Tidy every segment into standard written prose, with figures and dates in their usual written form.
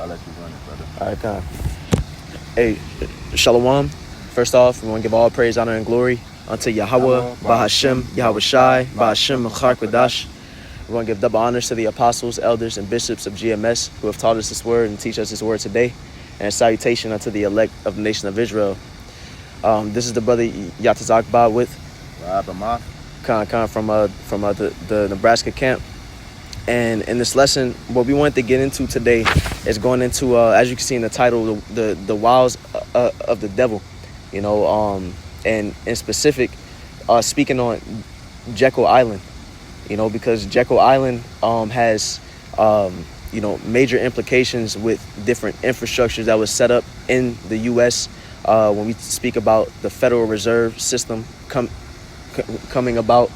let you run it, brother. All right, come. Hey, Shalom. First off, we want to give all praise, honor, and glory unto Yahweh, Bahashem, Yahweh Shai, Bahashem, Machar Kodash. We want to give double honors to the apostles, elders, and bishops of GMS who have taught us this word and teach us this word today. And a salutation unto the elect of the nation of Israel. This is the brother Yatazak Ba with Khan from the Nebraska camp. And in this lesson, what we wanted to get into today is going into, as you can see in the title, the wiles of the devil, you know, and in specific, speaking on Jekyll Island, you know, because Jekyll Island has, you know, major implications with different infrastructures that was set up in the U.S. When we speak about the Federal Reserve System coming about,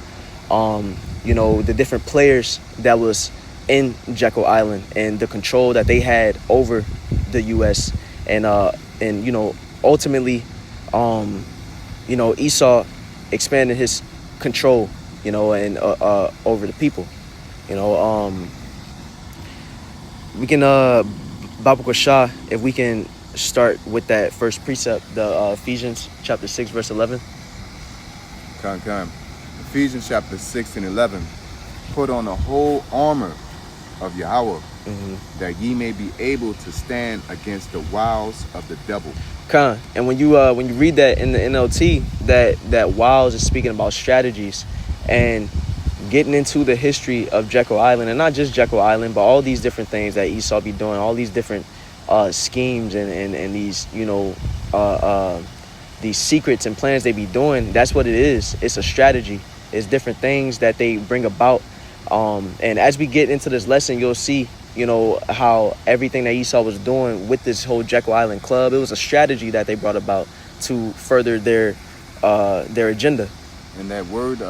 you know, the different players that was in Jekyll Island and the control that they had over the U.S. and you know, ultimately, you know, Esau expanded his control, you know, and over the people, you know. We can Baba Shah, if we can start with that first precept, the Ephesians chapter 6 verse 11. Come. Ephesians chapter 6 and 11. Put on the whole armor of Yahweh, that ye may be able to stand against the wiles of the devil. And when you read that in the NLT, that Wiles is speaking about strategies and getting into the history of Jekyll Island, and not just Jekyll Island, but all these different things that Esau be doing, all these different schemes and these, you know, these secrets and plans they be doing. That's what it is. It's a strategy. It's different things that they bring about. And as we get into this lesson, you'll see, you know, how everything that Esau was doing with this whole Jekyll Island club, it was a strategy that they brought about to further their agenda. And that word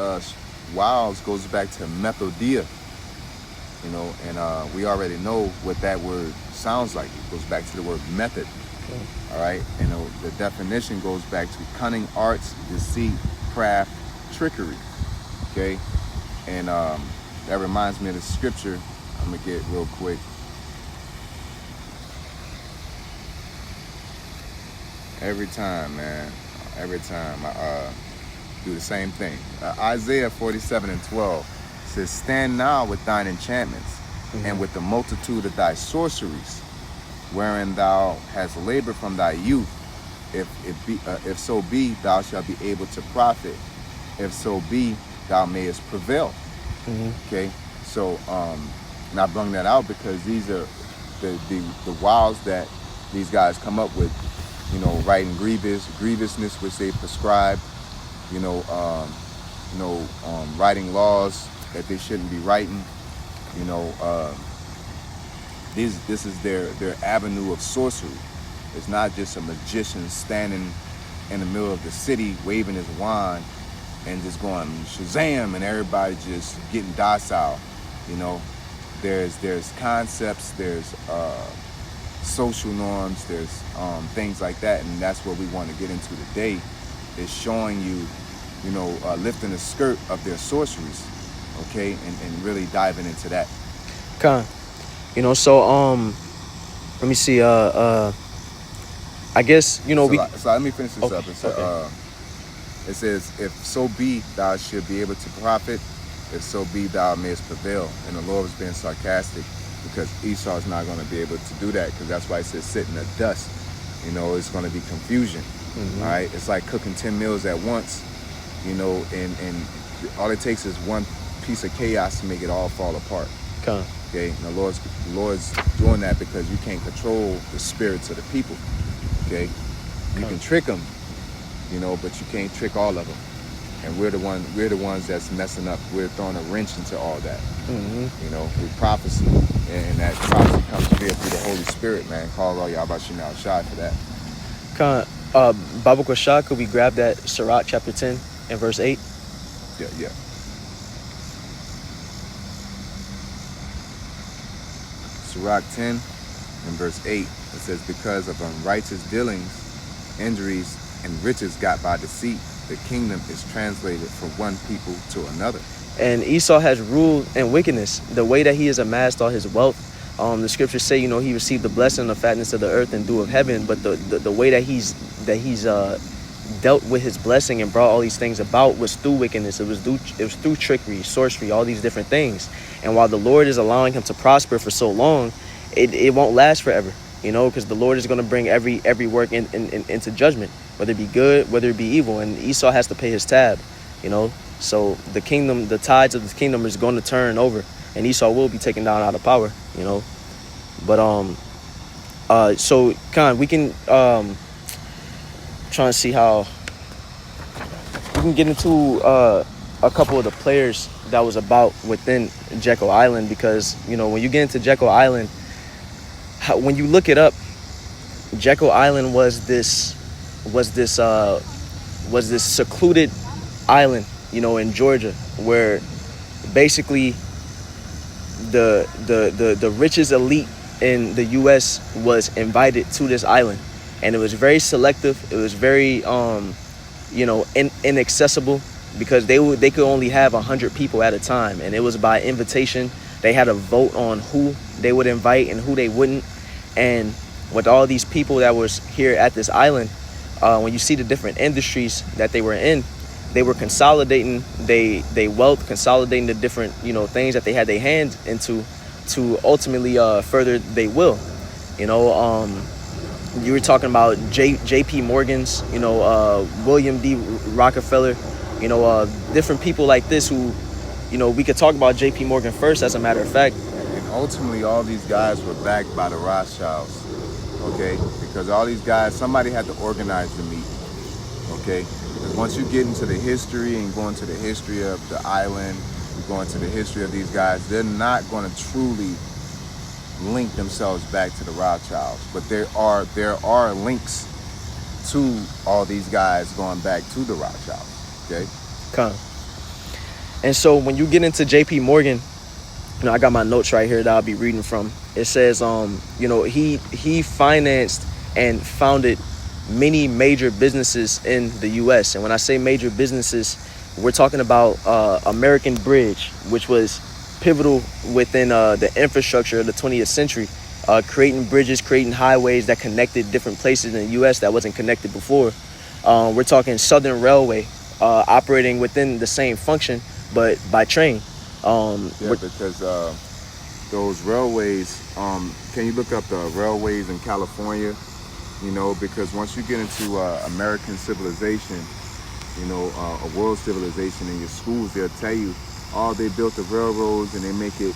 wiles goes back to methodia, you know, and we already know what that word sounds like. It goes back to the word method. All right, you know, the definition goes back to cunning arts, deceit, craft, trickery. Okay, and that reminds me of the scripture. I'm gonna get real quick. Every time I do the same thing. Isaiah 47 and 12 says, "Stand now with thine enchantments, and with the multitude of thy sorceries, wherein thou hast labored from thy youth. If so be, thou shalt be able to profit. If so be, thou mayest prevail." Okay, so and I bring that out because these are the wiles that these guys come up with, you know, writing grievousness which they prescribe, you know, writing laws that they shouldn't be writing, you know. This is their avenue of sorcery. It's not just a magician standing in the middle of the city waving his wand and just going Shazam and everybody just getting docile. You know, there's concepts, there's social norms, there's things like that, and that's what we want to get into today, is showing you, you know, lifting the skirt of their sorceries, okay, and really diving into that. You know, so let me see. I guess, you know, so let me finish this up. It says, "If so be thou should be able to profit, if so be thou mayest prevail." And the Lord was being sarcastic because Esau is not going to be able to do that, because that's why it says sit in the dust. You know, it's going to be confusion. All right, it's like cooking 10 meals at once. You know, and all it takes is one piece of chaos to make it all fall apart. Okay, and the Lord's doing that because you can't control the spirits of the people. Okay, you can trick them, you know, but you can't trick all of them. And we're the ones that's messing up. We're throwing a wrench into all that. You know, with prophecy, and that prophecy comes clear through the Holy Spirit, man. Call all y'all about Shinal Shai for that. Baba Shah, could we grab that Sirach chapter 10 and verse 8? Yeah. Sirach 10 and verse 8, it says, "Because of unrighteous dealings, injuries, and riches got by deceit, the kingdom is translated from one people to another." And Esau has ruled in wickedness. The way that he has amassed all his wealth, The scriptures say, he received the blessing, the fatness of the earth, and dew of heaven. But the way that he's dealt with his blessing and brought all these things about was through wickedness. It was through trickery, sorcery, all these different things. And while the Lord is allowing him to prosper for so long, it won't last forever, because the Lord is going to bring every work into judgment, whether it be good, whether it be evil. And Esau has to pay his tab, So the tides of the kingdom is going to turn over, and Esau will be taken down out of power, But so Khan, we can trying to see how we can get into a couple of the players that was about within Jekyll Island, because when you get into Jekyll Island, when you look it up, Jekyll Island was this secluded island, in Georgia, where basically the richest elite in the U.S. was invited to this island, and it was very selective. It was very inaccessible, because they could only have 100 people at a time, and it was by invitation. They had a vote on who they would invite and who they wouldn't. And with all these people that was here at this island, when you see the different industries that they were in, they were consolidating they wealth, consolidating the different things that they had their hands into to ultimately further their will. You were talking about J.P. Morgan's, William D. Rockefeller, different people like this who, we could talk about J.P. Morgan first, as a matter of fact. And ultimately, all these guys were backed by the Rothschilds, okay? Because all these guys, somebody had to organize the meeting, okay? Because once you get into the history and go into the history of the island, you go into the history of these guys, they're not going to truly link themselves back to the Rothschilds. But there are links to all these guys going back to the Rothschilds, okay? Come. And so when you get into J.P. Morgan, I got my notes right here that I'll be reading from. It says, he financed and founded many major businesses in the U.S. And when I say major businesses, we're talking about American Bridge, which was pivotal within the infrastructure of the 20th century, creating bridges, creating highways that connected different places in the U.S. that wasn't connected before. We're talking Southern Railway, operating within the same function, but by train. Because those railways, can you look up the railways in California? Because once you get into American civilization, a world civilization in your schools, they'll tell you, they built the railroads and they make it,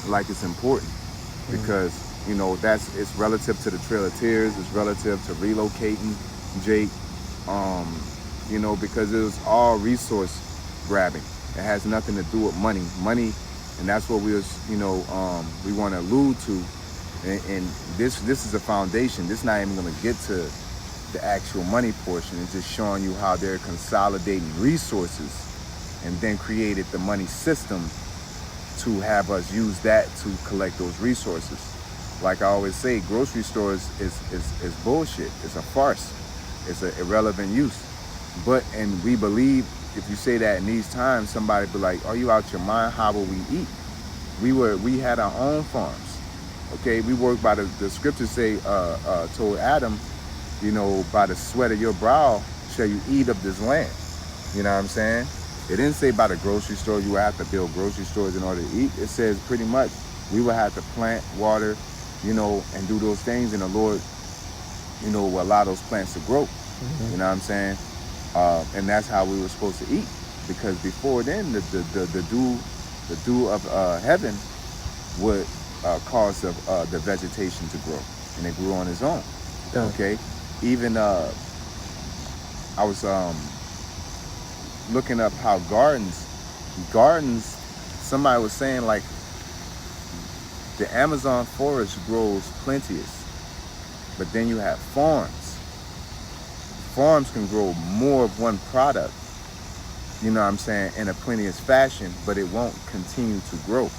like it's important. Because, it's relative to the Trail of Tears, it's relative to relocating, Jake, because it was all resource grabbing. It has nothing to do with money, and that's what we want to allude to. And this is a foundation. This is not even going to get to the actual money portion. It's just showing you how they're consolidating resources and then created the money system to have us use that to collect those resources. Like I always say, grocery stores is bullshit. It's a farce. It's an irrelevant use. And we believe, if you say that in these times, somebody be like, are you out your mind? How will we eat? We had our own farms. Okay, we worked by the scriptures say, told Adam, by the sweat of your brow shall you eat of this land. You know what I'm saying? It didn't say by the grocery store you would have to build grocery stores in order to eat. It says pretty much we would have to plant, water, and do those things, and the Lord, will allow those plants to grow. Mm-hmm. You know what I'm saying? And that's how we were supposed to eat, because before then the dew of heaven would cause the vegetation to grow, and it grew on its own. Yeah. Okay, even I was looking up how gardens. Somebody was saying like the Amazon forest grows plenteous, but then you have farms. Farms can grow more of one product, in a plenteous fashion, but it won't continue to grow.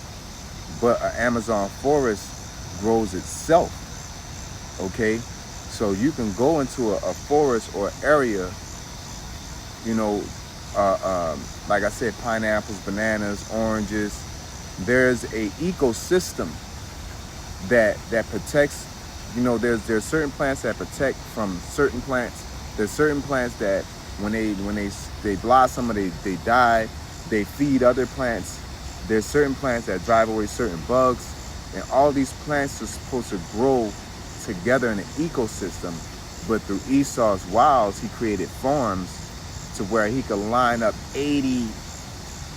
But an Amazon forest grows itself, okay? So you can go into a forest or area, like I said, pineapples, bananas, oranges, there's a ecosystem that protects. There's certain plants that protect from certain plants. There's certain plants that when they blossom or they die, they feed other plants. There's certain plants that drive away certain bugs, and all these plants are supposed to grow together in an ecosystem. But through Esau's wiles, he created farms to where he could line up 80,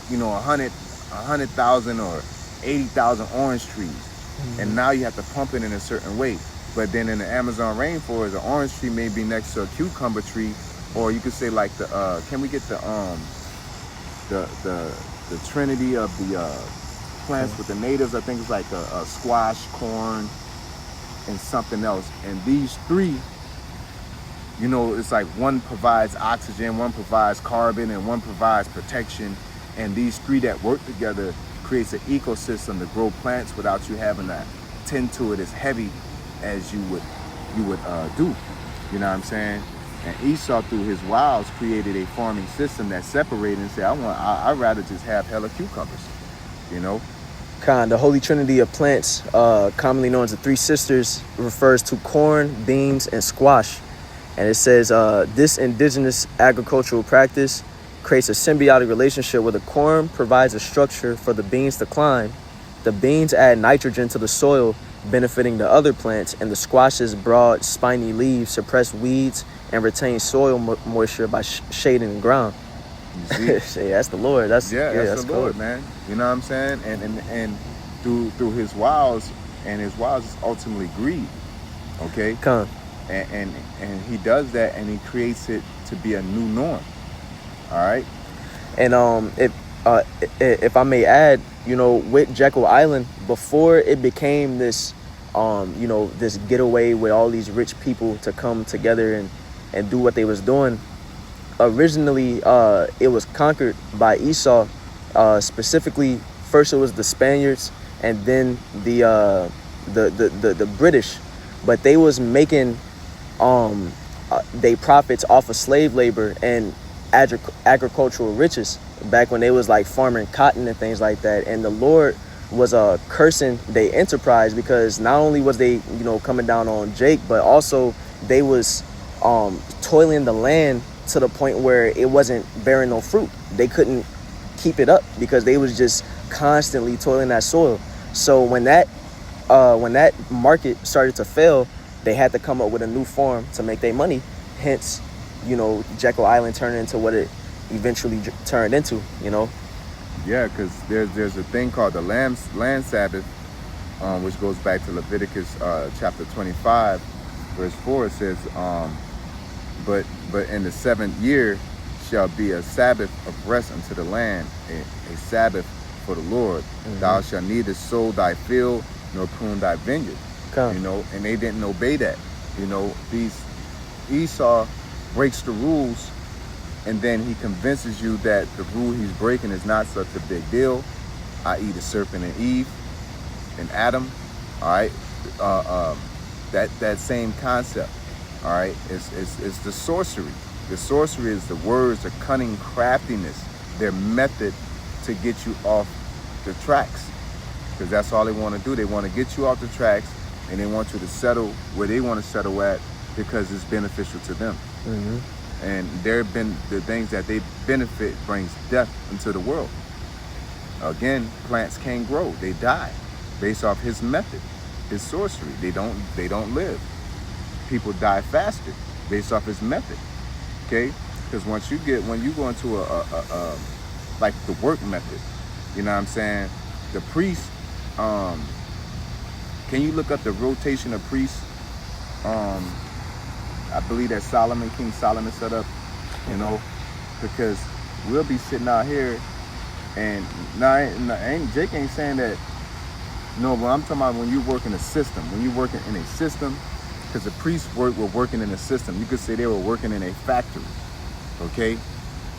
100,000 or 80,000 orange trees. Mm-hmm. And now you have to pump it in a certain way. But then in the Amazon rainforest, an orange tree may be next to a cucumber tree, or you could say like can we get the trinity of the plants with the natives? I think it's like a squash, corn, and something else. And these three, it's like one provides oxygen, one provides carbon, and one provides protection. And these three that work together creates an ecosystem to grow plants without you having to tend to it as heavy as you would do. You know what I'm saying? And Esau, through his wiles, created a farming system that separated and said, I'd rather just have hella cucumbers, The Holy Trinity of plants, commonly known as the Three Sisters, refers to corn, beans, and squash. And it says, this indigenous agricultural practice creates a symbiotic relationship where the corn provides a structure for the beans to climb. The beans add nitrogen to the soil, benefiting the other plants, and the squash's broad, spiny leaves suppress weeds and retain soil moisture by shading the ground. You see? Yeah, that's the Lord. That's the Lord, man. You know what I'm saying? And through his wiles, and his wiles is ultimately greed. Okay? Come. And he does that, and he creates it to be a new norm. All right? And if I may add, with Jekyll Island, before it became this, this getaway with all these rich people to come together and do what they was doing, originally it was conquered by Esau. Specifically, first it was the Spaniards, and then the British. But they was making they profits off of slave labor and agricultural riches back when they was like farming cotton and things like that. And the Lord was cursing their enterprise, because not only was they coming down on Jake, but also they was toiling the land to the point where it wasn't bearing no fruit. They couldn't keep it up because they was just constantly toiling that soil. So when that market started to fail, they had to come up with a new form to make their money. Hence, Jekyll Island turned into what it eventually turned into. Yeah, because there's a thing called the land Sabbath, which goes back to Leviticus chapter 25, verse 4. It says, but in the 7th year shall be a Sabbath of rest unto the land, a Sabbath for the Lord. Mm-hmm. Thou shalt neither sow thy field nor prune thy vineyard. And they didn't obey that. Esau breaks the rules, and then he convinces you that the rule he's breaking is not such a big deal, i.e. the serpent and Eve and Adam. All right, that same concept. All right, it's the sorcery. The sorcery is the words, the cunning craftiness, their method to get you off the tracks, because that's all they want to do. They want to get you off the tracks, and they want you to settle where they want to settle at because it's beneficial to them. Mm-hmm. And the things that they benefit brings death into the world. Again, plants can't grow; they die, based off his method, his sorcery. They don't live. People die faster, based off his method. Okay, because when you go into a like the work method, you know what I'm saying? The priest, can you look up the rotation of priests? I believe that King Solomon set up, because we'll be sitting out here, and Jake ain't saying that. No, but I'm talking about when you work in a system. When you're working in a system, because the priests were working in a system. You could say they were working in a factory, okay?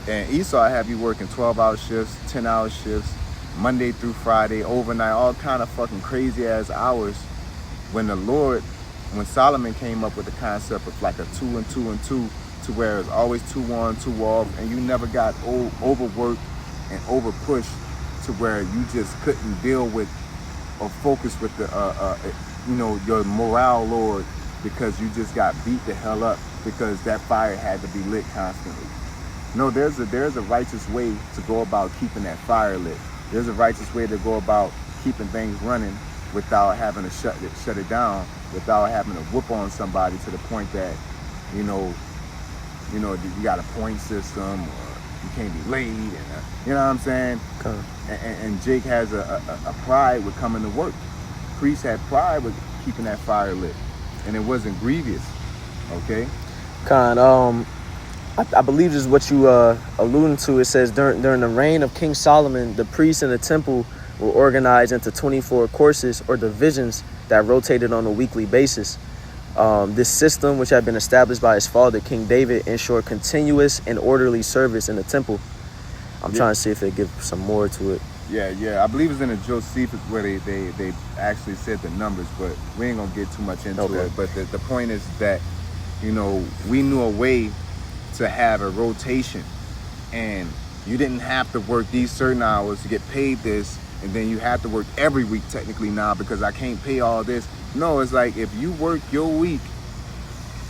And Esau have you working 12-hour shifts, 10-hour shifts, Monday through Friday, overnight, all kind of fucking crazy ass hours. When Solomon came up with the concept of like a 2 and 2 and 2, to where it's always 2 on, 2 off, and you never got overworked and over pushed to where you just couldn't deal with or focus with the your morale lowered because you just got beat the hell up because that fire had to be lit constantly. No, there's a righteous way to go about keeping that fire lit. There's a righteous way to go about keeping things running without having to shut it down, without having to whoop on somebody to the point that you got a point system or you can't be late, and you know what I'm saying. Okay. And Jake has a pride with coming to work. Priest had pride with keeping that fire lit, and it wasn't grievous. Okay. Khan, I believe this is what you alluding to. It says during the reign of King Solomon, the priests in the temple were organized into 24 courses or divisions that rotated on a weekly basis. This system, which had been established by his father, King David, ensured continuous and orderly service in the temple. I'm trying to see if they give some more to it. Yeah. I believe it's in the Josephus where they actually said the numbers, but we ain't gonna get too much into it. But the point is that, we knew a way to have a rotation, and you didn't have to work these certain hours to get paid this, and then you have to work every week technically now because I can't pay all this. No, it's like if you work your week,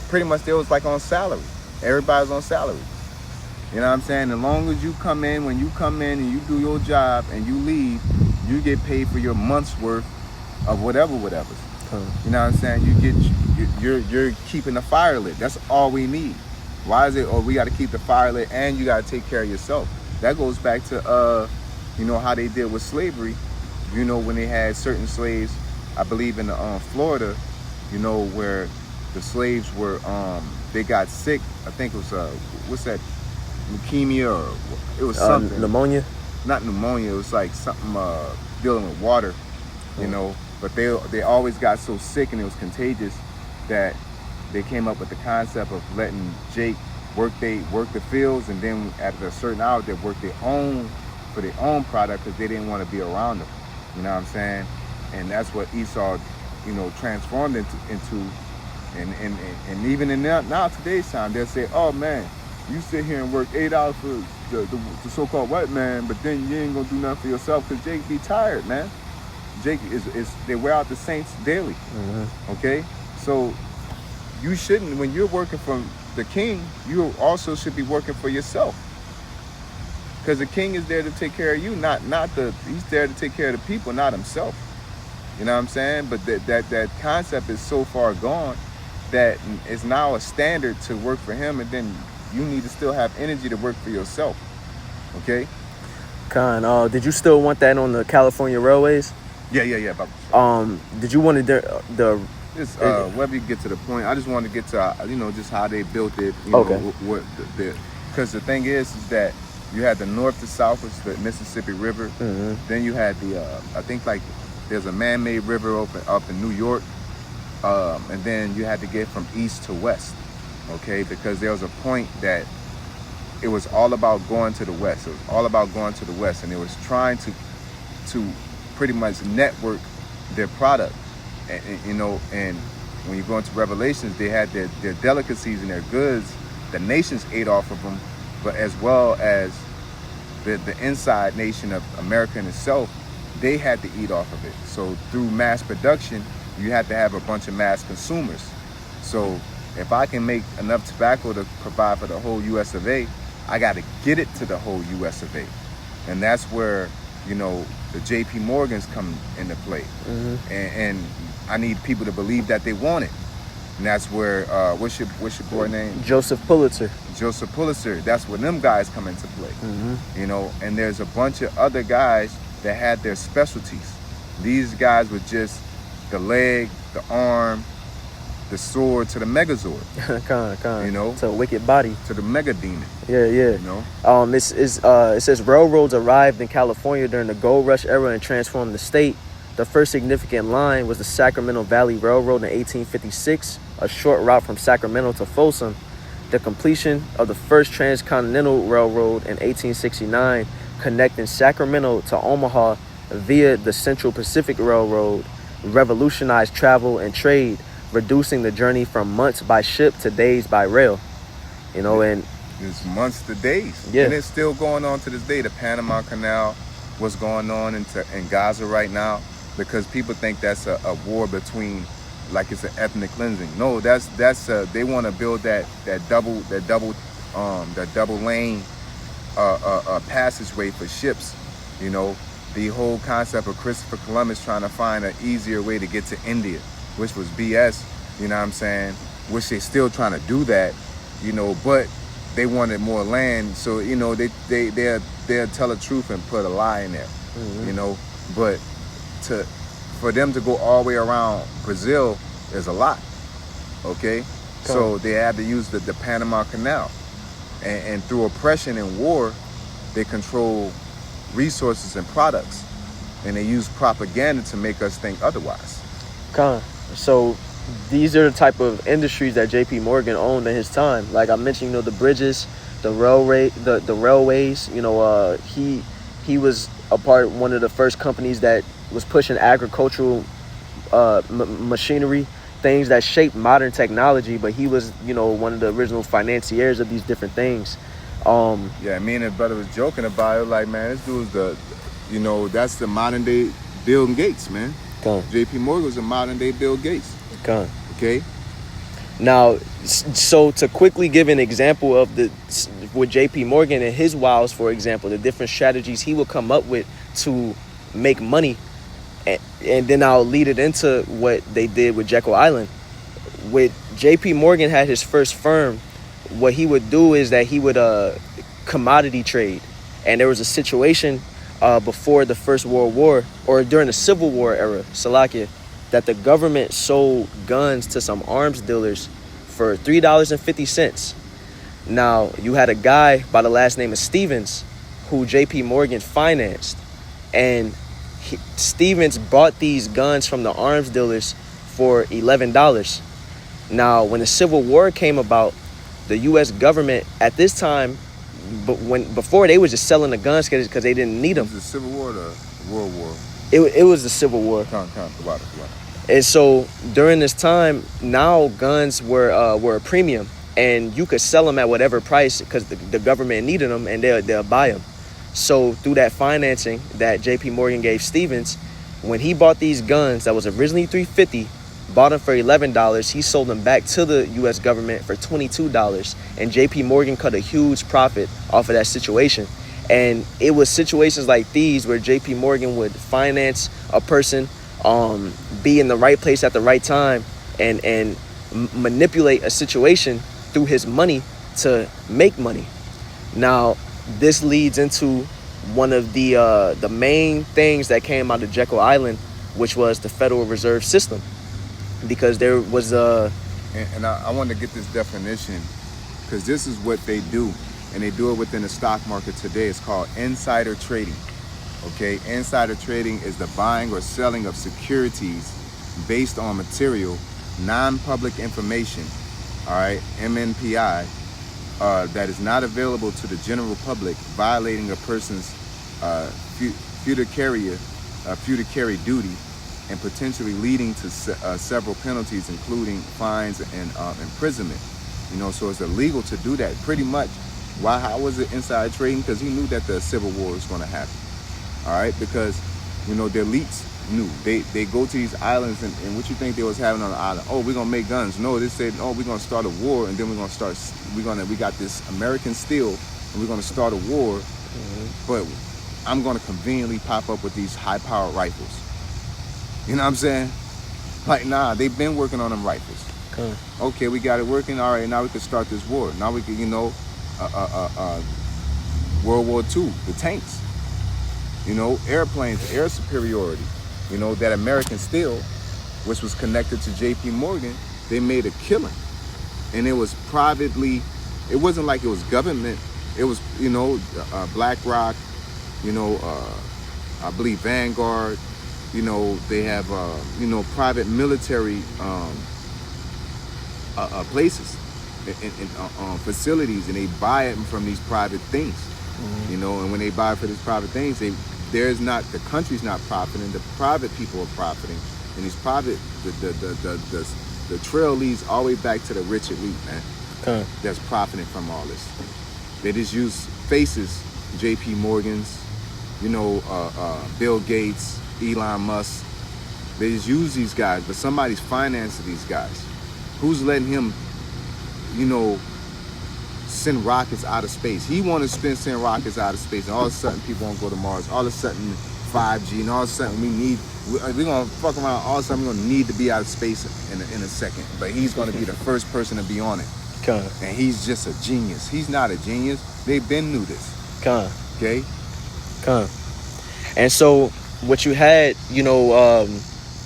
pretty much it was like on salary. Everybody's on salary. You know what I'm saying? As long as you come in, when you come in and you do your job and you leave, you get paid for your month's worth of whatever. You know what I'm saying? You're keeping the fire lit. That's all we need. Why is it? Oh, we got to keep the fire lit, and you got to take care of yourself. That goes back to how they did with slavery. When they had certain slaves, I believe in Florida, where the slaves were they got sick. I think it was what's that? Leukemia, or it was something. Pneumonia? Not pneumonia. It was like something dealing with water, But they always got so sick and it was contagious that they came up with the concept of letting Jake work the fields, and then at a certain hour they work their own product because they didn't want to be around them. You know what I'm saying? And that's what Esau, transformed into. And even in now today's time, they'll say, "Oh man, you sit here and work 8 hours for the so-called white man, but then you ain't gonna do nothing for yourself because Jake be tired, man." Jake is they wear out the saints daily. Mm-hmm. Okay, so you shouldn't, when you're working for the king, you also should be working for yourself, because the king is there to take care of you, he's there to take care of the people, not himself. You know what I'm saying? But that concept is so far gone that it's now a standard to work for him, and then you need to still have energy to work for yourself. Okay? Khan, did you still want that on the California Railways? Yeah. Did you want the whether you get to the point, I just want to get to just how they built it. Okay. Because the thing is that you had the north to south, which is the Mississippi River. Mm-hmm. Then you had the I think like there's a man-made river up in New York, and then you had to get from east to west. Okay, because there was a point that it was all about going to the west. It was all about going to the west, and it was trying to pretty much network their product. And when you go into Revelations, they had their delicacies and their goods. The nations ate off of them, but as well as the inside nation of America in itself, they had to eat off of it. So through mass production, you had to have a bunch of mass consumers. So if I can make enough tobacco to provide for the whole US of A, I got to get it to the whole US of A. And that's where, the JP Morgans come into play. Mm-hmm. And I need people to believe that they want it. And that's where, what's your boy name? Joseph Pulitzer. That's where them guys come into play. Mm-hmm. And there's a bunch of other guys that had their specialties. These guys were just the leg, the arm, the sword to the Megazord. To a wicked body. To the mega demon. Yeah. It says railroads arrived in California during the gold rush era and transformed the state. The first significant line was the Sacramento Valley Railroad in 1856, a short route from Sacramento to Folsom. The completion of the first transcontinental railroad in 1869, connecting Sacramento to Omaha via the Central Pacific Railroad, revolutionized travel and trade, reducing the journey from months by ship to days by rail. And it's months to days. Yeah. And it's still going on to this day. The Panama Canal, what's going on in Gaza right now, because people think that's a war between, like it's an ethnic cleansing. No, that's they want to build that double lane passageway for ships. You know, the whole concept of Christopher Columbus trying to find an easier way to get to India, which was BS. You know what I'm saying? Which they still trying to do that. You know, but they wanted more land, so you know they'll tell the truth and put a lie in there. Mm-hmm. You know, but for them to go all the way around Brazil is a lot. Okay, so they had to use the Panama Canal, and through oppression and war, they control resources and products, and they use propaganda to make us think otherwise. So these are the type of industries that J.P. Morgan owned in his time. Like I mentioned, you know, the bridges, the railways. You know, he was one of the first companies that was pushing agricultural machinery, things that shaped modern technology. But he was, you know, one of the original financiers of these different things. Yeah, me and his brother was joking about it. Like, man, this dude's that's the modern day Bill Gates, man. J.P. Morgan was a modern day Bill Gates. Okay. Now, so to quickly give an example of with J.P. Morgan and his Wiles, for example, the different strategies he would come up with to make money, and then I'll lead it into what they did with Jekyll Island. With J.P. Morgan had his first firm, what he would do is that he would commodity trade, and there was a situation before the First World War, or during the Civil War era, Salakia, that the government sold guns to some arms dealers for $3.50. Now, you had a guy by the last name of Stevens who J.P. Morgan financed, and Stevens bought these guns from the arms dealers for $11. Now, when the Civil War came about, the U.S. government at this time, before they was just selling the guns because they didn't need them. Was it the Civil War or the World War? It was the Civil War. And so during this time, now guns were a premium, and you could sell them at whatever price because the government needed them, and they'll buy them. So through that financing that J.P. Morgan gave Stevens, when he bought these guns that was originally $3.50, bought them for $11, he sold them back to the U.S. government for $22, and J.P. Morgan cut a huge profit off of that situation. And it was situations like these where J.P. Morgan would finance a person, be in the right place at the right time, and manipulate a situation through his money to make money. Now, this leads into one of the main things that came out of Jekyll Island, which was the Federal Reserve System, because there was and I want to get this definition, because this is what they do, and they do it within the stock market today. It's called insider trading. Okay, insider trading is the buying or selling of securities based on material, non-public information, all right, MNPI, that is not available to the general public, violating a person's fiduciary duty, and potentially leading to several penalties, including fines and imprisonment. You know, so it's illegal to do that. Pretty much. How was it inside trading? Because he knew that the Civil War was going to happen. All right, because you know the elites knew. They go to these islands, and what you think they was having on the island? Oh, we're gonna make guns. No, they said, oh, we're gonna start a war, and then we got this American steel, and we're gonna start a war. Mm-hmm. But I'm gonna conveniently pop up with these high-powered rifles. You know what I'm saying? Like, nah, they've been working on them rifles. Okay, we got it working. All right, now we can start this war. Now we can, World War II, the tanks. You know, airplanes, air superiority. You know, that American steel, which was connected to J.P. Morgan, they made a killing. And it was privately, it wasn't like it was government. It was, BlackRock, I believe Vanguard, they have, private military places and facilities, and they buy it from these private things. Mm-hmm. And when they buy for these private things, the country's not profiting, the private people are profiting, and these private, the trail leads all the way back to the rich elite, man. That's profiting from all this. They just use faces, J.P. Morgans, Bill Gates, Elon Musk. They just use these guys, but somebody's financing these guys. Who's letting him, send rockets out of space? He want to send rockets out of space, and all of a sudden people won't go to Mars. All of a sudden 5G, and all of a sudden we're gonna fuck around. All of a sudden we're gonna need to be out of space in a second. But he's gonna be the first person to be on it. And he's just a genius. He's not a genius. They've been knew this. Okay. And so what you had,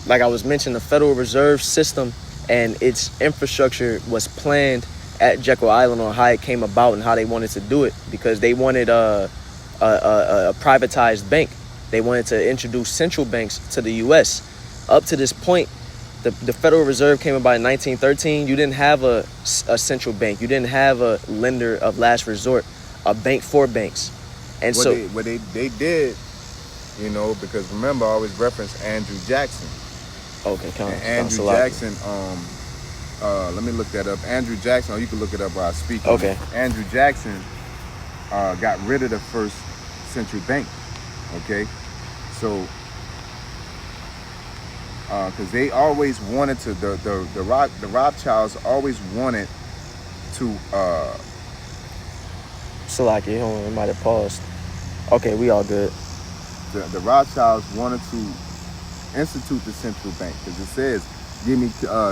like I was mentioning, the Federal Reserve System and its infrastructure was planned at Jekyll Island on how it came about and how they wanted to do it, because they wanted a privatized bank. They wanted to introduce central banks to the U.S. Up to this point, the Federal Reserve came about in 1913. You didn't have a central bank. You didn't have a lender of last resort, a bank for banks. And what they did, because remember, I always reference Andrew Jackson. Okay, Andrew Jackson, let me look that up. Andrew Jackson, or you can look it up while I speak. Okay. Andrew Jackson got rid of the first central bank. Okay, so because they always wanted to, the Rothschilds always wanted to. Salaki, hold on, I might have paused. Okay, we all good. The Rothschilds wanted to institute the central bank because it says, "Give me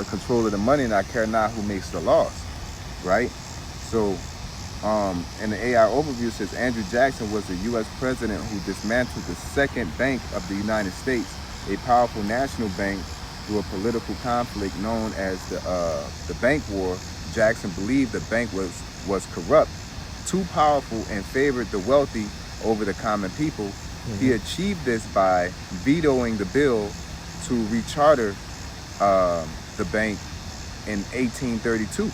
control of the money, and I care not who makes the laws." Right? So, in the AI overview, it says Andrew Jackson was the U.S. president who dismantled the second bank of the United States, a powerful national bank, through a political conflict known as the Bank War. Jackson believed the bank was corrupt, too powerful, and favored the wealthy over the common people. Mm-hmm. He achieved this by vetoing the bill to recharter the bank in 1832.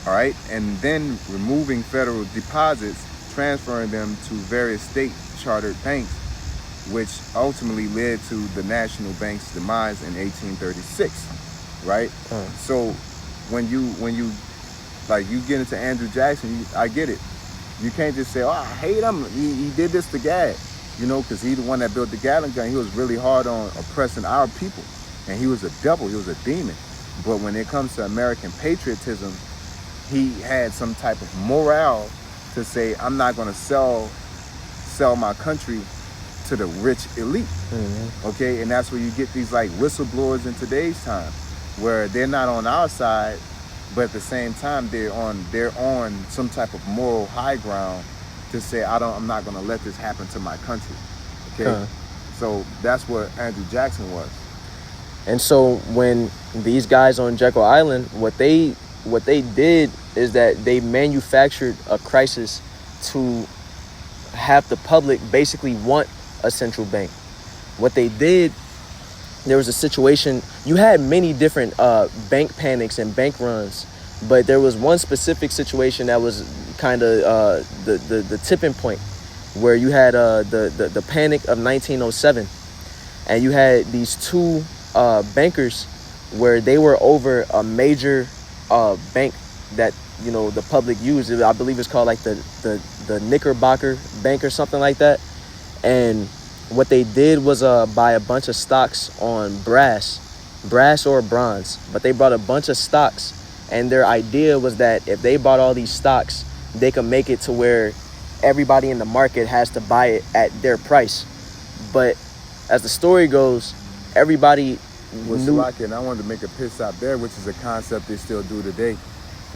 All right, and then removing federal deposits, transferring them to various state chartered banks, which ultimately led to the national bank's demise in 1836. Right. So when you you get into Andrew Jackson, I get it. You can't just say, "Oh, I hate him. He did this to Gad," because he's the one that built the Gatling gun. He was really hard on oppressing our people, and he was a devil. He was a demon. But when it comes to American patriotism, he had some type of morale to say, "I'm not going to sell my country to the rich elite." Mm-hmm. Okay, and that's where you get these like whistleblowers in today's time, where they're not on our side, but at the same time they're on some type of moral high ground to say, I'm not going to let this happen to my country. Okay, so that's what Andrew Jackson was. And so when these guys on Jekyll Island, what they did is that they manufactured a crisis to have the public basically want a central bank. What they did, there was a situation, you had many different bank panics and bank runs, but there was one specific situation that was kind of the tipping point, where you had the panic of 1907, and you had these two bankers where they were over a major bank that the public used. I believe it's called like the Knickerbocker Bank or something like that. And what they did was buy a bunch of stocks on brass or bronze, but they bought a bunch of stocks, and their idea was that if they bought all these stocks, they could make it to where everybody in the market has to buy it at their price. But as the story goes, everybody knew. And I wanted to make a pit stop there, which is a concept they still do today,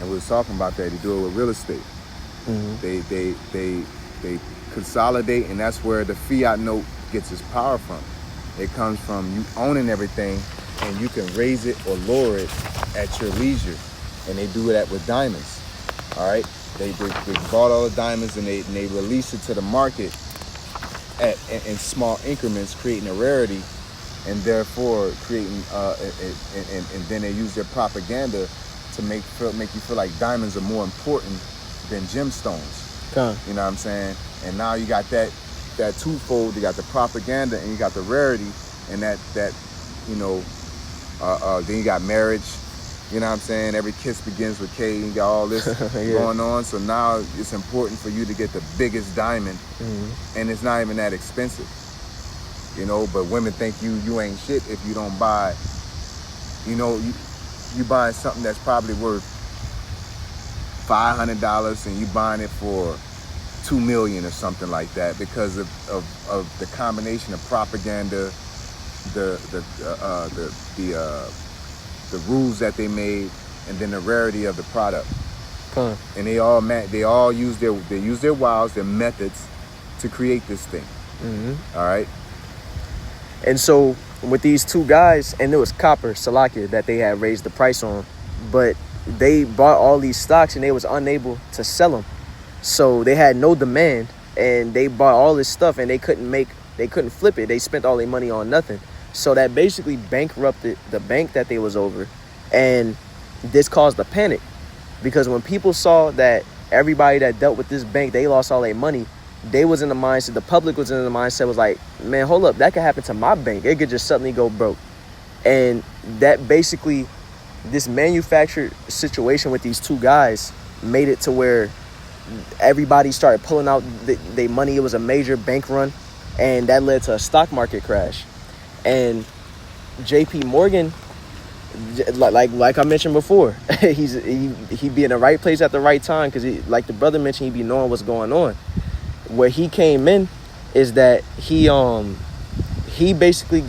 and we was talking about that. They do it with real estate. Mm-hmm. They consolidate, and that's where the fiat note gets its power from. It comes from you owning everything, and you can raise it or lower it at your leisure. And they do that with diamonds. All right, they bought all the diamonds, and they release it to the market in small increments, creating a rarity, and therefore creating and then they use their propaganda to make you feel like diamonds are more important than gemstones. You know what I'm saying? And now you got that twofold. You got the propaganda and you got the rarity, and that then you got marriage, You know what I'm saying? Every kiss begins with K. You got all this going on. So now it's important for you to get the biggest diamond, and it's not even that expensive. You know, but women think you ain't shit if you don't buy. You know, you buying something that's probably worth $500 and you buying it for $2 million or something like that because of the combination of propaganda, the rules that they made, and then the rarity of the product. And they all use their wiles, their methods to create this thing. All right. And so with these two guys, and it was copper, Salakia, that they had raised the price on, but they bought all these stocks and they was unable to sell them. So they had no demand, and they bought all this stuff and they couldn't flip it. They spent all their money on nothing. So that basically bankrupted the bank that they was over. And this caused a panic, because when people saw that everybody that dealt with this bank, they lost all their money, they was in the mindset, the public was in the mindset, was like, man, hold up, that could happen to my bank. It could just suddenly go broke. And that basically, this manufactured situation with these two guys made it to where everybody started pulling out their money. It was a major bank run, and that led to a stock market crash. And JP Morgan, like I mentioned before, he be in the right place at the right time, because like the brother mentioned, he be knowing what's going on. Where he came in is that he basically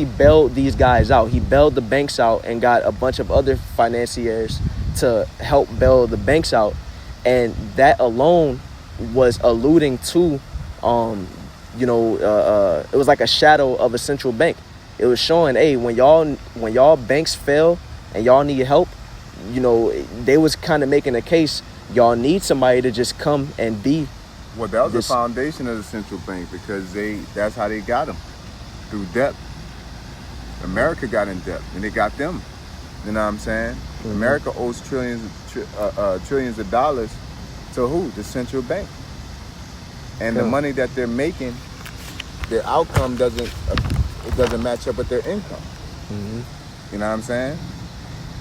bailed these guys out. He bailed the banks out and got a bunch of other financiers to help bail the banks out, and that alone was alluding to it was like a shadow of a central bank. It was showing, hey, when y'all banks fail and y'all need help, they was kind of making a case, y'all need somebody to just come and be. Well, that was the foundation of the central bank, because that's how they got them, through debt. America got in debt, and they got them. You know what I'm saying? America owes trillions of dollars to who? The central bank. And the money that they're making, their outcome doesn't match up with their income. You know what I'm saying?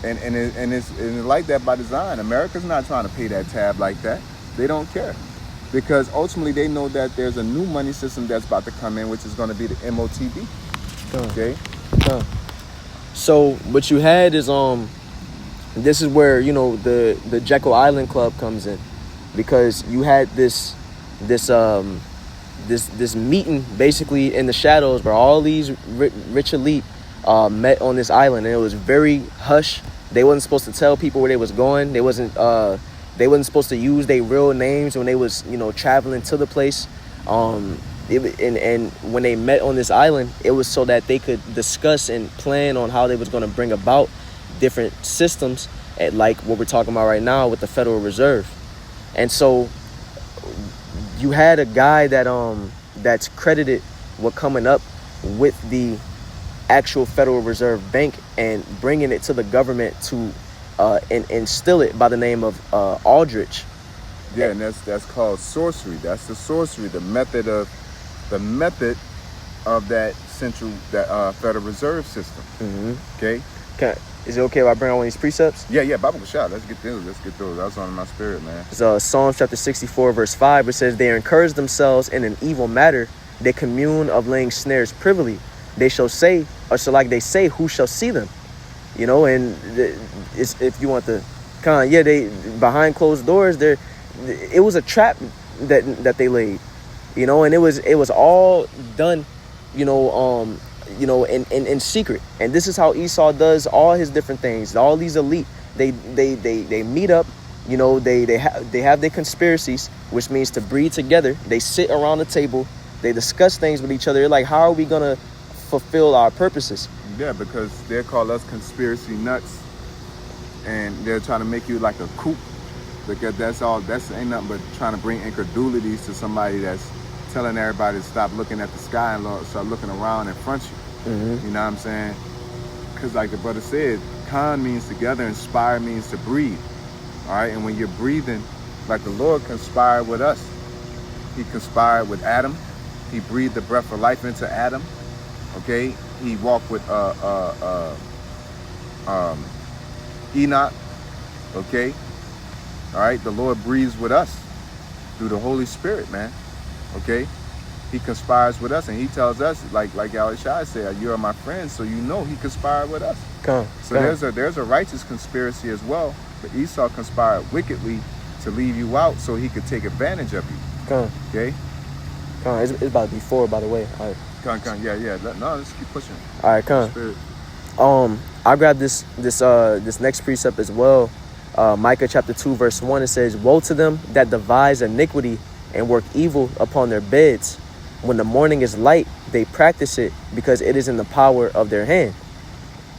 And it's like that by design. America's not trying to pay that tab like that. They don't care. Because ultimately they know that there's a new money system that's about to come in, which is going to be the MOTB. Okay? So what you had is this is where the Jekyll Island Club comes in, because you had this meeting basically in the shadows where all these rich elite met on this island, and it was very hush. They wasn't supposed to tell people where they was going. They wasn't supposed to use their real names when they was traveling to the place. And when they met on this island, it was so that they could discuss and plan on how they was going to bring about different systems, like what we're talking about right now with the Federal Reserve. And so you had a guy that's credited with coming up with the actual Federal Reserve Bank and bringing it to the government to instill it, by the name of Aldrich. Yeah, and that's called sorcery. That's the sorcery, the method of that Federal Reserve system. Okay. Is it okay if I bring on one of these precepts? Yeah, Bible shot. Let's get those. That's on my spirit, man. So Psalms chapter 64, verse 5, it says, they encourage themselves in an evil matter. They commune of laying snares privily. They shall say, or so like they say, who shall see them? And it's, if you want the they behind closed doors, it was a trap that they laid, and it was all done, in secret. And this is how Esau does all his different things. All these elite, they meet up, they have their conspiracies, which means to breed together. They sit around the table, they discuss things with each other. They're like, how are we gonna fulfill our purposes? Yeah, because they call us conspiracy nuts, and they're trying to make you like a kook, because that's ain't nothing but trying to bring incredulities to somebody that's telling everybody to stop looking at the sky and start looking around and front you. You know what I'm saying? Because like the brother said, Khan means together, inspire means to breathe. All right, and when you're breathing, like the Lord conspired with us. He conspired with Adam. He breathed the breath of life into Adam. Okay, he walked with Enoch, okay? All right, the Lord breathes with us through the Holy Spirit, man, okay? He conspires with us, and he tells us, like Yahushua said, you are my friends, so you know he conspired with us. So there's a righteous conspiracy as well, but Esau conspired wickedly to leave you out so he could take advantage of you. Okay? It's about to be 4, by the way. All right. Yeah. No, let's keep pushing. All right, I grabbed this next precept as well. Micah chapter 2, verse 1, it says, "Woe to them that devise iniquity and work evil upon their beds. When the morning is light, they practice it because it is in the power of their hand.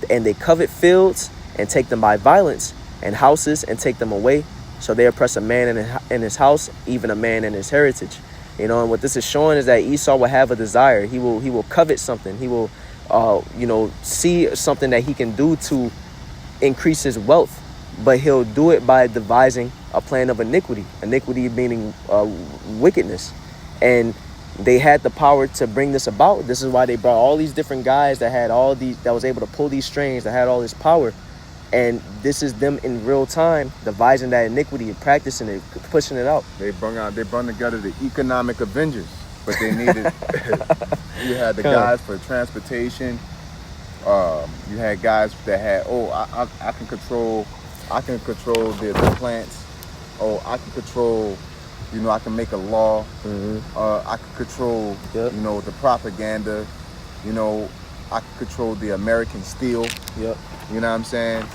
And they covet fields and take them by violence, and houses and take them away. So they oppress a man in his house, even a man in his heritage." You know, and what this is showing is that Esau will have a desire. He will covet something. He will, see something that he can do to increase his wealth. But he'll do it by devising a plan of iniquity. Iniquity meaning wickedness. And they had the power to bring this about. This is why they brought all these different guys that was able to pull these strings, that had all this power. And this is them in real time devising that iniquity and practicing it, pushing it out. They brought together the economic Avengers, but they needed. You had the guys for transportation. You had guys that had. I can control the plants. I can control. I can make a law. I can control. The propaganda. I can control the American steel. Yep. You know what I'm saying?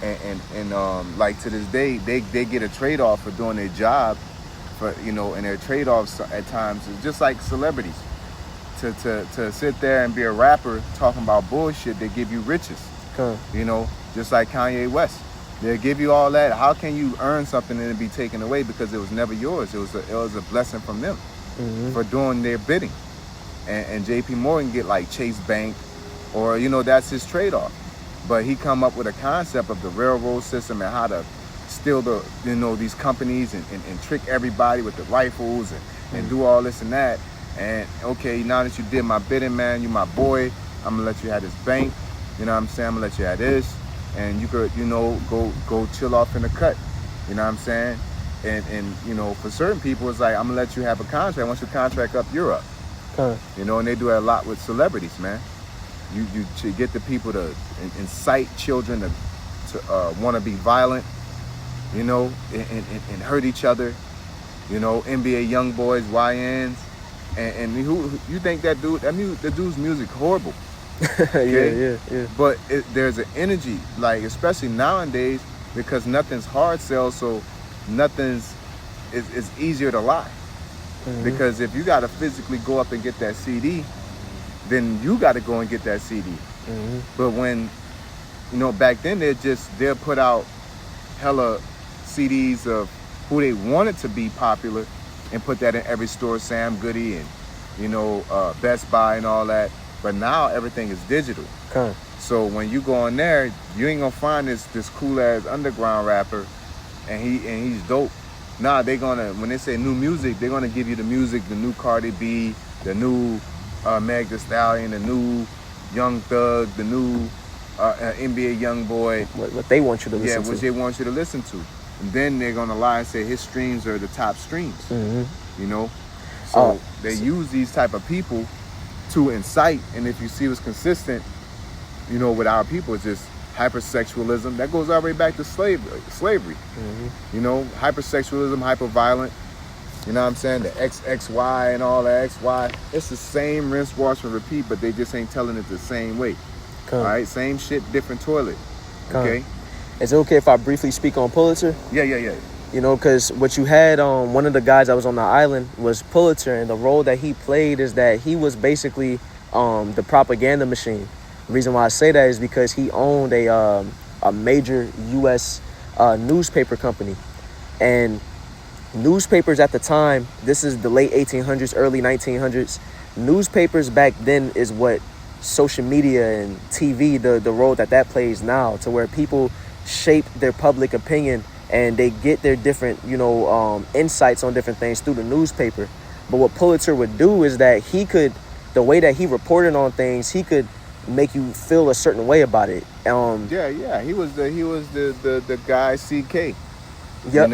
And like to this day, they get a trade-off for doing their job, and their trade-offs at times is just like celebrities. To sit there and be a rapper talking about bullshit, they give you riches. Just like Kanye West. They'll give you all that. How can you earn something and it be taken away because it was never yours? It was a blessing from them for doing their bidding. And JP Morgan get like Chase Bank, or that's his trade-off. But he come up with a concept of the railroad system and how to steal these companies and trick everybody with the rifles and do all this and that. And okay, now that you did my bidding, man, you my boy, I'm gonna let you have this bank. You know what I'm saying? I'm gonna let you have this, and you could go chill off in the cut. You know what I'm saying? And for certain people, it's like I'm gonna let you have a contract. Once your contract up, you're up. And they do it a lot with celebrities, man. You get the people to incite children to want to be violent, and hurt each other. NBA young boys, YNs, and who you think that dude? The dude's music horrible. Okay? Yeah. But there's an energy, like especially nowadays, because nothing's hard sell, so it's easier to lie. Because if you got to physically go up and get that CD, then you got to go and get that CD. But when, back then they'll put out hella CDs of who they wanted to be popular and put that in every store, Sam Goody and, Best Buy and all that. But now everything is digital. So when you go in there, you ain't gonna find this cool ass underground rapper and he's dope. Nah, when they say new music, they're gonna give you the music, the new Cardi B, the new Meg Thee Stallion, the new Young Thug, the new NBA Young Boy. What they want you to listen to. Yeah, which they want you to listen to. And then they're gonna lie and say his streams are the top streams. So they use these type of people to incite, and if you see what's consistent, with our people, it's just hypersexualism. That goes all the way back to slavery. Hypersexualism, hyperviolent. You know what I'm saying? The XXY and all that XY. It's the same rinse, wash, and repeat, but they just ain't telling it the same way. All right? Same shit, different toilet. Okay? Is it okay if I briefly speak on Pulitzer? Yeah. Because what you had on one of the guys that was on the island was Pulitzer, and the role that he played is that he was basically the propaganda machine. The reason why I say that is because he owned a major U.S. Newspaper company. And newspapers at the time, this is the late 1800s, early 1900s. Newspapers back then is what social media and TV, the role that plays now, to where people shape their public opinion and they get their different, insights on different things through the newspaper. But what Pulitzer would do is that the way that he reported on things, he could make you feel a certain way about it. Yeah. He was the guy CK. Yep,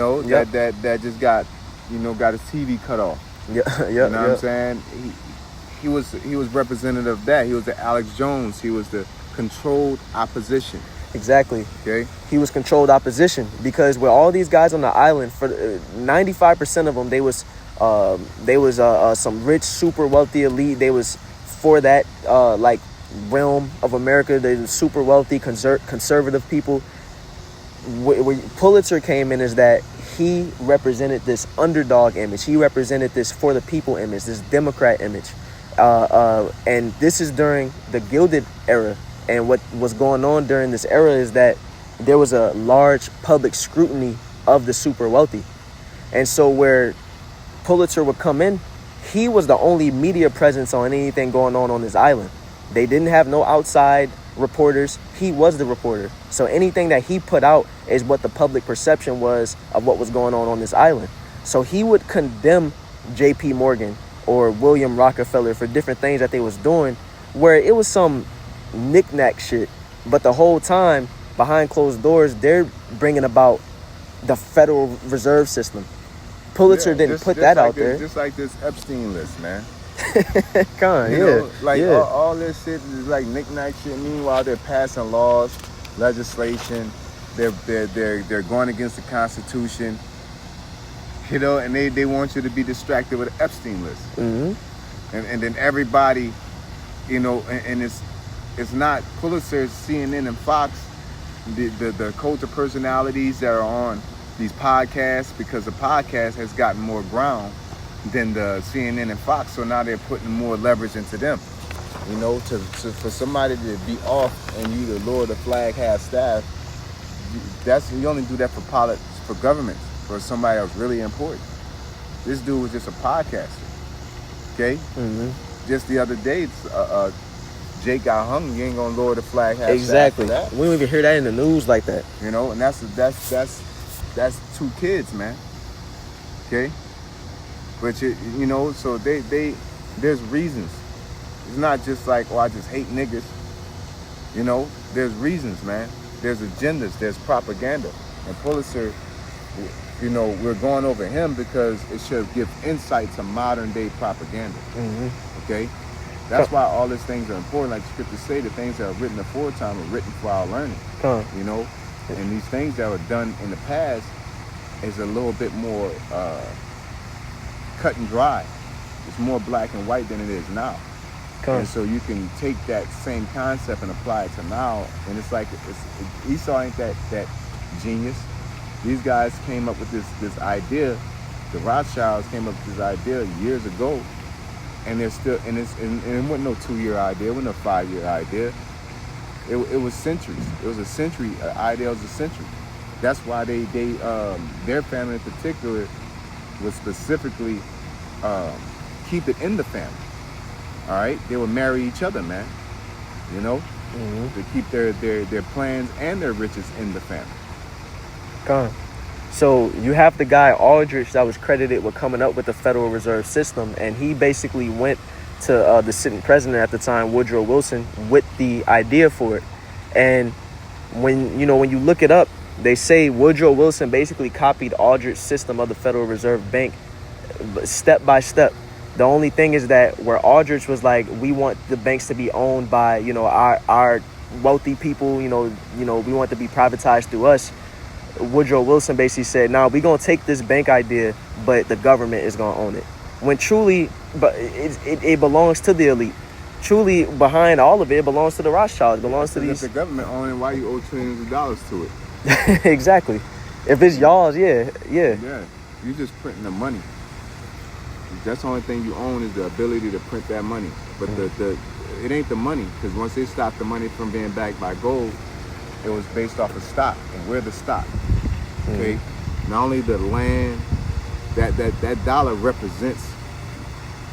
That just got his TV cut off. Yeah, You know what I'm saying? He was representative of that. He was the Alex Jones. He was the controlled opposition. Exactly. Okay. He was controlled opposition because with all these guys on the island, for 95% of them, they was some rich, super wealthy elite. They was for that like realm of America. They were super wealthy, conservative people. Where Pulitzer came in is that he represented this underdog image. He represented this for the people image, this Democrat image. And this is during the Gilded era. And what was going on during this era is that there was a large public scrutiny of the super wealthy. And so where Pulitzer would come in, he was the only media presence on anything going on this island. They didn't have no outside reporters. He was the reporter. So anything that he put out is what the public perception was of what was going on this island. So he would condemn J.P. Morgan or William Rockefeller for different things that they was doing, where it was some knick-knack shit, but the whole time behind closed doors they're bringing about the Federal Reserve System. Pulitzer didn't put that out there. Just like this Epstein list, man. All all this shit is like knick-knack shit. Meanwhile, they're passing laws, legislation. They're going against the Constitution. And they want you to be distracted with the Epstein list. Mm-hmm. And then everybody, and it's not Pulitzer, CNN and Fox, the cult of personalities that are on these podcasts, because the podcast has gotten more ground than the CNN and Fox, so now they're putting more leverage into them. For somebody to be off and you the Lord of the Flag half staff, you only do that for governments, for somebody else really important. This dude was just a podcaster. Okay? Mm-hmm. Just the other day, Jake got hung. You ain't gonna lower the flag half exactly. staff for that. We don't even hear that in the news like that. And that's 2 kids, man. Okay? But so they there's reasons. It's not just like, I just hate niggas. There's reasons, man. There's agendas, there's propaganda. And Pulitzer, we're going over him because it should give insight to modern day propaganda. Mm-hmm. Okay? That's why all these things are important. Like the scriptures say, the things that are written aforetime are written for our learning. And these things that were done in the past is a little bit more cut and dry. It's more black and white than it is now. And so you can take that same concept and apply it to now. And it's like Esau ain't that genius. These guys came up with this idea. The Rothschilds came up with this idea years ago. And they're still, and it wasn't no 2-year idea, it wasn't a 5-year idea. It was centuries. It was a century. Idea was a century. That's why their family in particular would specifically keep it in the family. All right, they would marry each other, man. Mm-hmm. To keep their plans and their riches in the family. So you have the guy Aldrich that was credited with coming up with the Federal Reserve System, and he basically went to the sitting president at the time, Woodrow Wilson, with the idea for it. And when you look it up, they say Woodrow Wilson basically copied Aldrich's system of the Federal Reserve Bank step by step. The only thing is that where Aldrich was like, we want the banks to be owned by our wealthy people, we want to be privatized through us. Woodrow Wilson basically said, "Now we're gonna take this bank idea, but the government is gonna own it." When truly, but it belongs to the elite. Truly, behind all of it, it belongs to the Rothschilds. It belongs to these. If the government owning, why you owe trillions of dollars to it? Exactly. If it's y'all's, yeah. You just printing the money. That's the only thing you own is the ability to print that money. But it ain't the money, because once they stopped the money from being backed by gold, it was based off of stock, and we're the stock. Okay, not only the land, that dollar represents,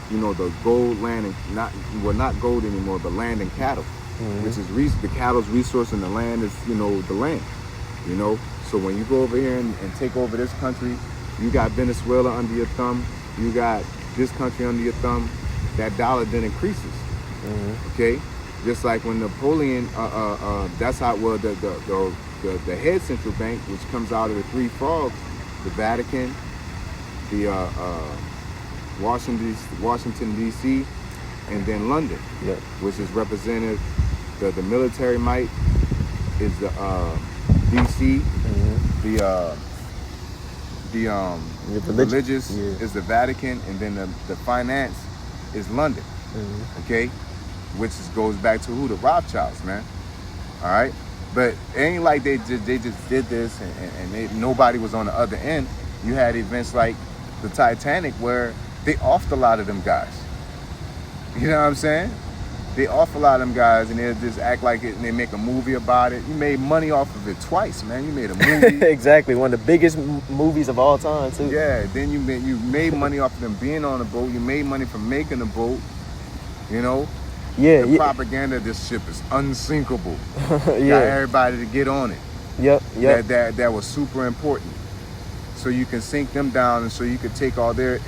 the gold, land, and not gold anymore, but land and cattle, which is the cattle's resource, and the land is the land. So when you go over here and take over this country, you got Venezuela under your thumb, you got this country under your thumb. That dollar then increases. Okay, Just like when Napoleon, that's how, well, the head central bank, which comes out of the three frogs, the Vatican, the Washington D.C., and then London, Yep. which is represented. The military might is the D.C. The religious is the Vatican, and then the finance is London. Okay, which goes back to who? The Rothschilds, man. All right, but it ain't like they just did this and nobody was on the other end. You had events like the Titanic where they offed a lot of them guys. You know what I'm saying? They off a lot of them guys, and they just act like it, and they make a movie about it. You made money off of it twice, man. You made a movie. Exactly, one of the biggest movies of all time, too. Yeah, then you made money off of them being on the boat. You made money from making the boat. You know? Yeah. The propaganda of this ship is unsinkable. Yeah. Got everybody to get on it. Yep. That was super important. So you can sink them down, and so you could take all their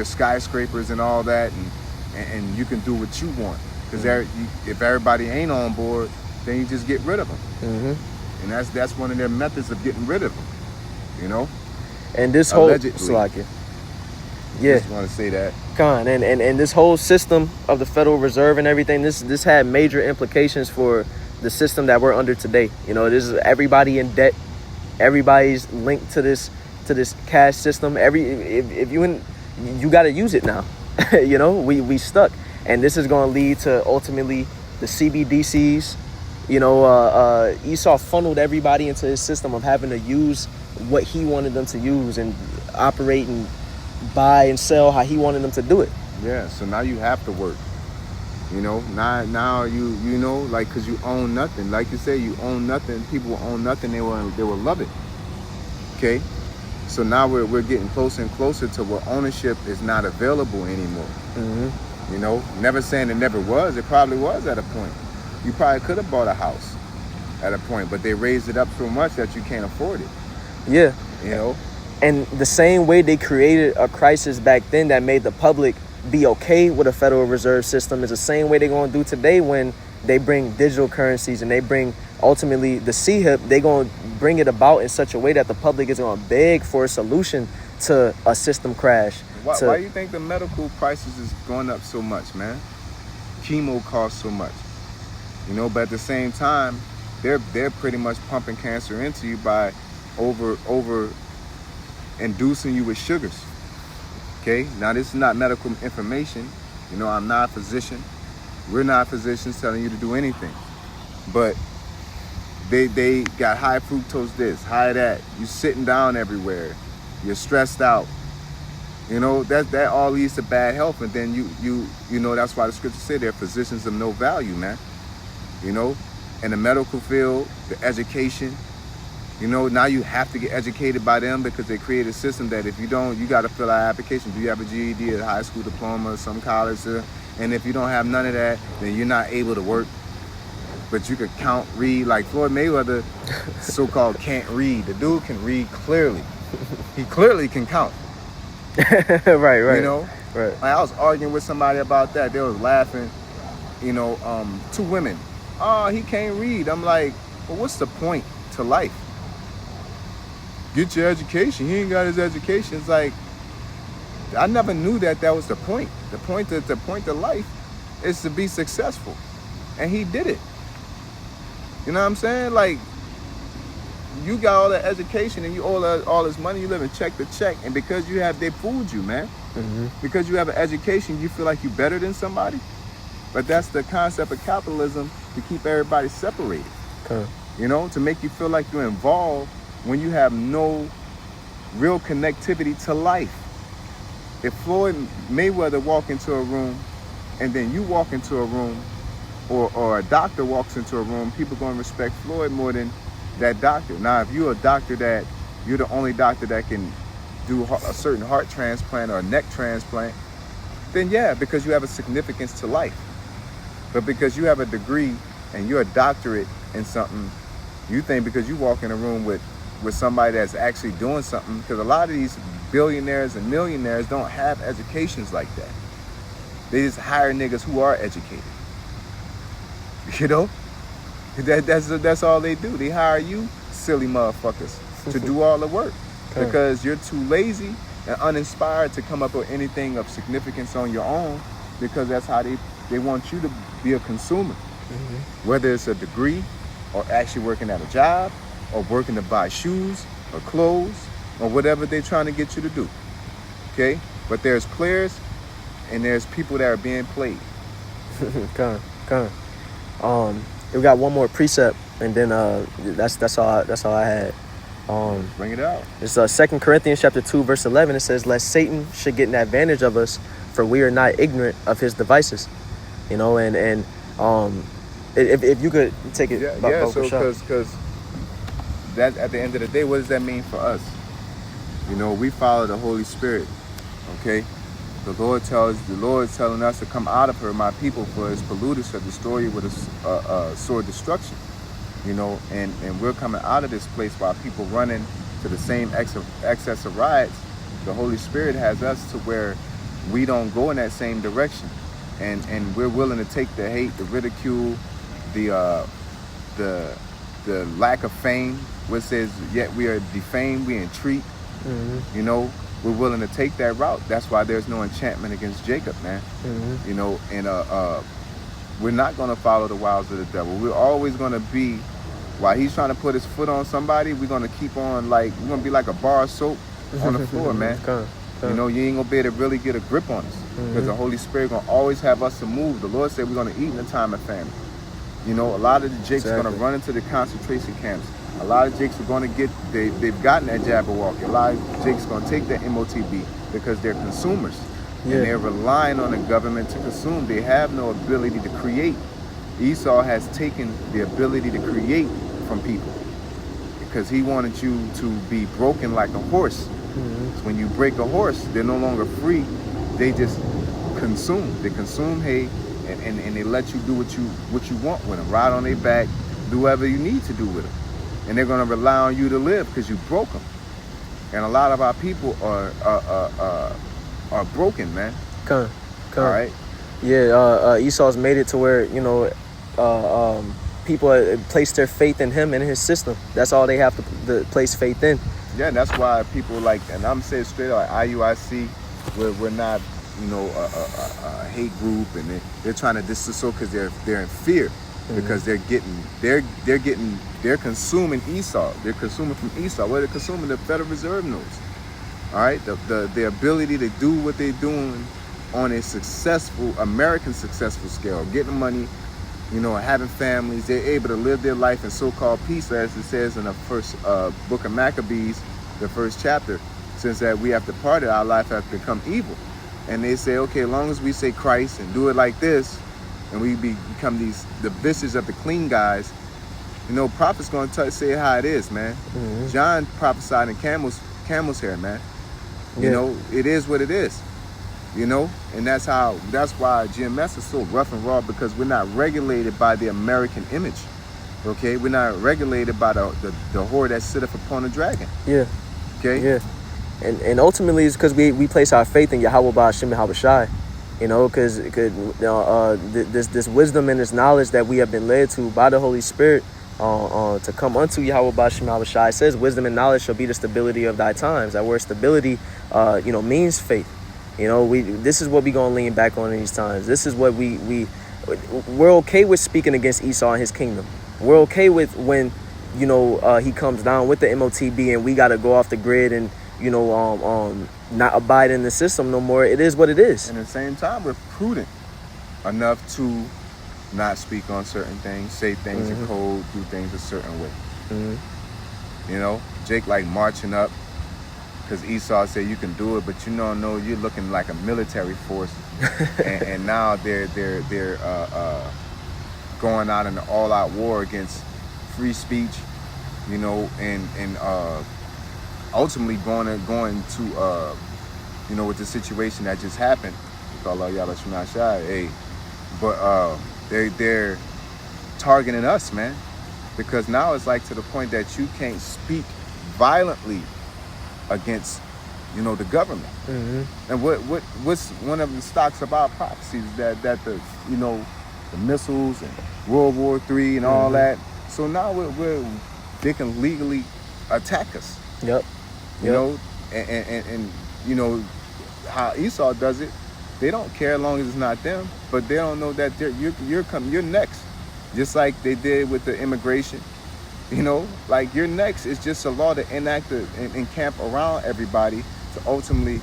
skyscrapers and all that, and you can do what you want. Because if everybody ain't on board, then you just get rid of them. And that's one of their methods of getting rid of them. You know? And this whole allegedly. Yeah. Just want to say that. Con, and this whole system of the Federal Reserve and everything, this had major implications for the system that we're under today. You know, this is everybody in debt. Everybody's linked to this cash system. If you got to use it now. You know, we stuck, and this is going to lead to ultimately the CBDCs. You know, Esau funneled everybody into his system of having to use what he wanted them to use and operate and buy and sell how he wanted them to do it. Yeah, so now you have to work. You know, now you know, like, because you own nothing. Like you say, you own nothing. People will own nothing. They will love it. Okay. So now we're getting closer and closer to where ownership is not available anymore. You know, never saying it never was. It probably was at a point. You probably could have bought a house at a point, but they raised it up so much that you can't afford it. Yeah. You know? And the same way they created a crisis back then that made the public be okay with a Federal Reserve system is the same way they're going to do today when they bring digital currencies and they bring ultimately the CHIP. They're going to bring it about in such a way that the public is going to beg for a solution to a system crash. Why do you think the medical prices is going up so much, man? Chemo costs so much. You know, but at the same time, they're pretty much pumping cancer into you by over inducing you with sugars. Okay, now this is not medical information. You know, I'm not a physician. We're not physicians telling you to do anything. But they got high fructose this, high that. You sitting down everywhere. You're stressed out. You know, that all leads to bad health. And then you know, that's why the scriptures say they're physicians of no value, man. You know, in the medical field, the education, you know, now you have to get educated by them because they create a system that if you don't, you got to fill out an application. Do you have a GED, a high school diploma, some college? And if you don't have none of that, then you're not able to work. But you could count, read, like Floyd Mayweather, so-called can't read. The dude can read clearly. He clearly can count. Right. You know? Right. Like, I was arguing with somebody about that. They was laughing, you know, two women. Oh, he can't read. I'm like, well, what's the point to life? Get your education. He ain't got his education. It's like, I never knew that was the point. The point to life is to be successful. And he did it. You know what I'm saying? Like, you got all that education and you owe all this money, you live in check to check. And because they fooled you, man. Because you have an education, you feel like you're better than somebody. But that's the concept of capitalism, to keep everybody separated. Okay. You know, to make you feel like you're involved when you have no real connectivity to life. If Floyd Mayweather walk into a room and then you walk into a room, or a doctor walks into a room, people going to respect Floyd more than that doctor. Now, if you're a doctor that you're the only doctor that can do a certain heart transplant or a neck transplant, then yeah, because you have a significance to life. But because you have a degree and you're a doctorate in something, you think because you walk in a room with somebody that's actually doing something, because a lot of these billionaires and millionaires don't have educations like that. They just hire niggas who are educated. You know, that's all they do. They hire you, silly motherfuckers, to do all the work because you're too lazy and uninspired to come up with anything of significance on your own, because that's how they want you to be a consumer. Whether it's a degree or actually working at a job or working to buy shoes or clothes or whatever they're trying to get you to do. Okay? But there's players and there's people that are being played. We got one more precept, and then that's all I had. Bring it out. It's 2 Corinthians chapter 2 verse 11. It says, "Lest Satan should get an advantage of us, for we are not ignorant of his devices." You know, and if you could take it. Yeah. So because that at the end of the day, what does that mean for us? You know, we follow the Holy Spirit. Okay. The Lord is telling us to come out of her, my people, for its polluted shall destroy you with a sword destruction. You know, and we're coming out of this place while people running to the same excess of riots. The Holy Spirit has us to where we don't go in that same direction, and we're willing to take the hate, the ridicule, the lack of fame, which says yet we are defamed, we entreat. You know, we're willing to take that route. That's why there's no enchantment against Jacob, man. You know, and we're not going to follow the wiles of the devil. We're always going to be, while he's trying to put his foot on somebody, we're going to keep on, like, we're going to be like a bar of soap on the floor, man. You know, you ain't going to be able to really get a grip on us, because the Holy Spirit going to always have us to move. The Lord said we're going to eat in the time of famine. You know, a lot of the Jakes are going to run into the concentration camps. A lot of Jakes are going to they've gotten that Jabberwocky. A lot of Jakes are going to take that MOTB because they're consumers. And they're relying on the government to consume. They have no ability to create. Esau has taken the ability to create from people because he wanted you to be broken like a horse. So when you break a horse, they're no longer free. They just consume. They consume hay, and they let you do what you want with them. Ride on their back, do whatever you need to do with them. And they're going to rely on you to live because you broke them. And a lot of our people are broken, man. All right. Yeah. Esau's made it to where, you know, people place their faith in him and his system. That's all they have to place faith in. Yeah, and that's why people like, and I'm saying straight out, like IUIC, we're not, you know, a hate group, and they're trying to disassociate because they're in fear. Because they're consuming Esau. They're consuming from Esau. What they're consuming, the Federal Reserve notes. All right, the ability to do what they're doing on a successful American successful scale, getting money, you know, having families. They're able to live their life in so-called peace, as it says in the first book of Maccabees, the first chapter. Since that we have departed, our life has become evil. And they say, okay, as long as we say Christ and do it like this, and we become the visage of the clean guys, you know, prophet's going to say how it is, man. John prophesied in camel's hair, man. You know, it is what it is. You know, and that's why GMS is so rough and raw, because we're not regulated by the American image. Okay, we're not regulated by the whore that sitteth upon the dragon. Yeah. Okay. Yeah. And ultimately, it's because we place our faith in Yahweh Ba'ashem Yahweh Shai. You know, because this wisdom and this knowledge that we have been led to by the Holy Spirit to come unto Yahweh Ba'ashem Yahweh Shai. It says, wisdom and knowledge shall be the stability of thy times. That word stability, you know, means faith. You know, this is what we're going to lean back on in these times. This is what we're okay with speaking against Esau and his kingdom. We're okay with when, you know, he comes down with the MOTB and we got to go off the grid and, you know, not abide in the system no more. It is what it is. And at the same time, we're prudent enough to not speak on certain things, say things in code, do things a certain way. You know, Jake like marching up because Esau said you can do it, but you don't know, you're looking like a military force. and now they're going out in an all-out war against free speech, you know, and ultimately going to you know, with the situation that just happened, but they're targeting us, man, because now it's like to the point that you can't speak violently against, you know, the government. And what's one of the stocks of our prophecies that the, you know, the missiles and World War III and all that. So now they can legally attack us. Yep. You know, and you know how Esau does it. They don't care as long as it's not them, but they don't know that you're next. Just like they did with the immigration. You know, like you're next. It's just a law to enact and camp around everybody to ultimately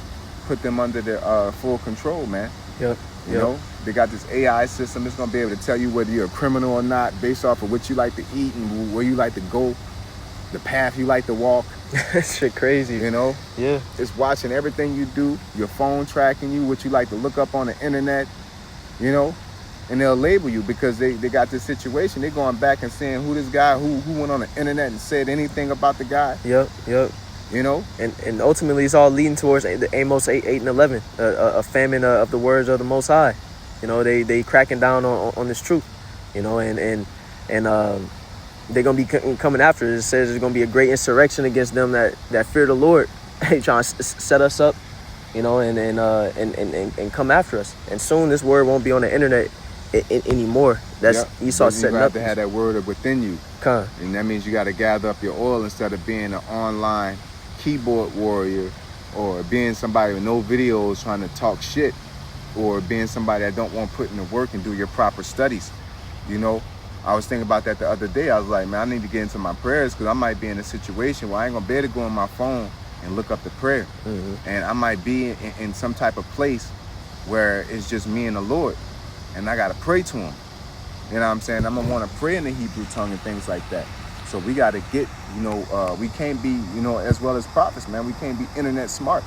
put them under their full control, man. Yep. You know, they got this AI system that's gonna be able to tell you whether you're a criminal or not based off of what you like to eat and where you like to go, the path you like to walk. Shit crazy. You know? Yeah. It's watching everything you do, your phone tracking you, what you like to look up on the internet, you know? And they'll label you because they got this situation. They're going back and saying who this guy, who went on the internet and said anything about the guy. Yep. You know? And ultimately it's all leading towards Amos 8 and 11, a famine of the words of the Most High. You know, they cracking down on this truth, you know, and they're going to be coming after it. It says there's going to be a great insurrection against them that fear the Lord. They trying to set us up, you know, and come after us. And soon this word won't be on the internet anymore. That's Esau setting up. You have to have that word within you. And that means you got to gather up your oil instead of being an online keyboard warrior or being somebody with no videos trying to talk shit or being somebody that don't want to put in the work and do your proper studies. You know, I was thinking about that the other day. I was like, man, I need to get into my prayers because I might be in a situation where I ain't going to be able to go on my phone and look up the prayer. And I might be in some type of place where it's just me and the Lord and I got to pray to him. You know what I'm saying? I'm going to want to pray in the Hebrew tongue and things like that. So we got to get, you know, we can't be, you know, as well as prophets, man. We can't be internet smart,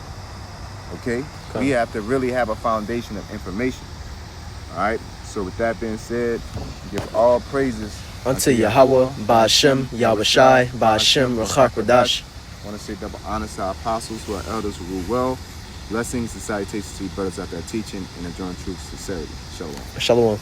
okay? We have to really have a foundation of information, all right? So with that being said, give all praises unto Yahweh, Ba'ashem, Yahushai, Ba'ashem, Ruach HaKodesh. I want to say double honor to our apostles, who are elders who rule well. Blessings and salutations to you brothers out there teaching and enjoying truth, sincerity. Shalom. Shalom.